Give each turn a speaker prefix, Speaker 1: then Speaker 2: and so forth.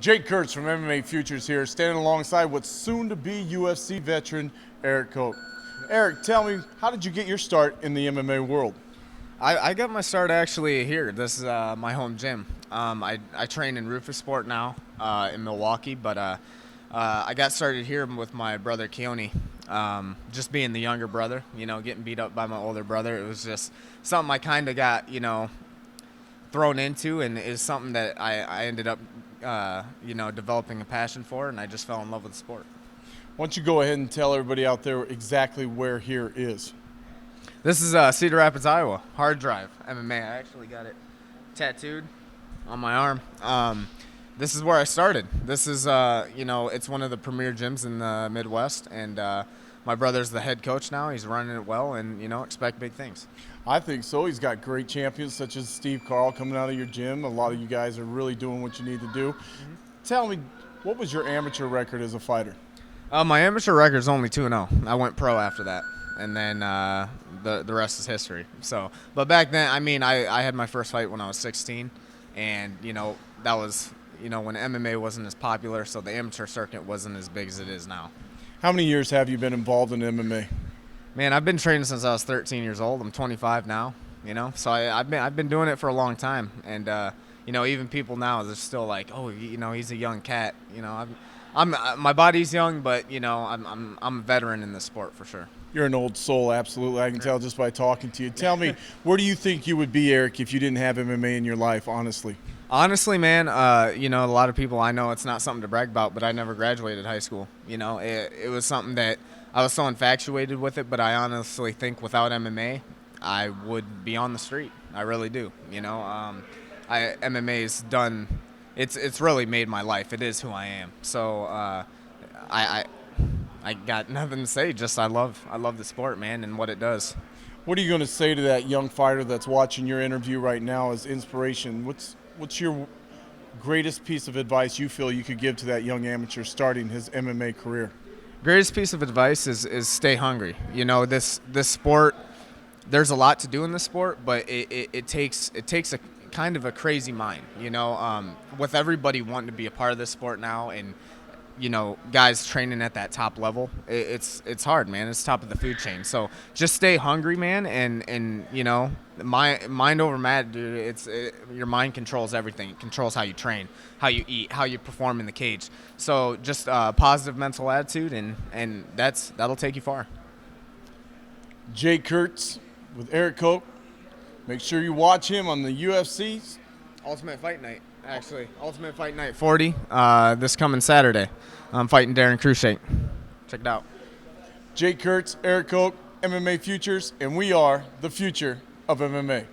Speaker 1: Jake Kurtz from MMA Futures here, standing alongside what's soon to be UFC veteran Erik Koch. Erik, tell me, how did you get your start in the MMA world?
Speaker 2: I got my start actually here. This is my home gym. I train in Rufus Sport now in Milwaukee, but I got started here with my brother Keone. Just being the younger brother, getting beat up by my older brother. It was just something I kind of got, thrown into, and is something that I ended up, developing a passion for, and I just fell in love with the sport.
Speaker 1: Why don't you go ahead and tell everybody out there exactly where here is?
Speaker 2: This is Cedar Rapids, Iowa, Harddrive MMA. I actually got it tattooed on my arm. This is where I started. This is, it's one of the premier gyms in the Midwest, and my brother's the head coach now. He's running it well, and, expect big things.
Speaker 1: I think so. He's got great champions such as Steve Carl coming out of your gym. A lot of you guys are really doing what you need to do. Tell me, what was your amateur record as a fighter?
Speaker 2: My amateur record is only 2-0. I went pro after that, and then the rest is history. So, but back then, I had my first fight when I was 16, and that was when MMA wasn't as popular, so the amateur circuit wasn't as big as it is now.
Speaker 1: How many years have you been involved in MMA?
Speaker 2: Man, I've been training since I was 13 years old. I'm 25 now, so I've been doing it for a long time, and even people now, they're still like, oh, he's a young cat. My body's young, but I'm a veteran in this sport for sure.
Speaker 1: You're an old soul, absolutely. I can tell just by talking to you. Tell me, where do you think you would be, Erik, if you didn't have MMA in your life, honestly?
Speaker 2: Honestly, man, a lot of people, I know it's not something to brag about, but I never graduated high school. It was something that I was so infatuated with it, but I honestly think without MMA, I would be on the street. I really do. MMA's done. It's really made my life. It is who I am. So I got nothing to say. Just I love the sport, man, and what it does.
Speaker 1: What are you going to say to that young fighter that's watching your interview right now as inspiration? What's your greatest piece of advice you feel you could give to that young amateur starting his MMA career?
Speaker 2: Greatest piece of advice is stay hungry. This sport, there's a lot to do in this sport, but it takes a kind of a crazy mind, with everybody wanting to be a part of this sport now, and guys training at that top level, it's hard, man. It's top of the food chain. So just stay hungry, man, and mind over matter, dude. Your mind controls everything. It controls how you train, how you eat, how you perform in the cage. So just positive mental attitude, and that'll take you far.
Speaker 1: Jake Kurtz with Erik Koch. Make sure you watch him on the UFC
Speaker 2: Ultimate Fight Night. Actually, Ultimate Fight Night 40 this coming Saturday. I'm fighting Darren Crushake. Check it out.
Speaker 1: Jake Kurtz, Erik Koch, MMA Futures, and we are the future of MMA.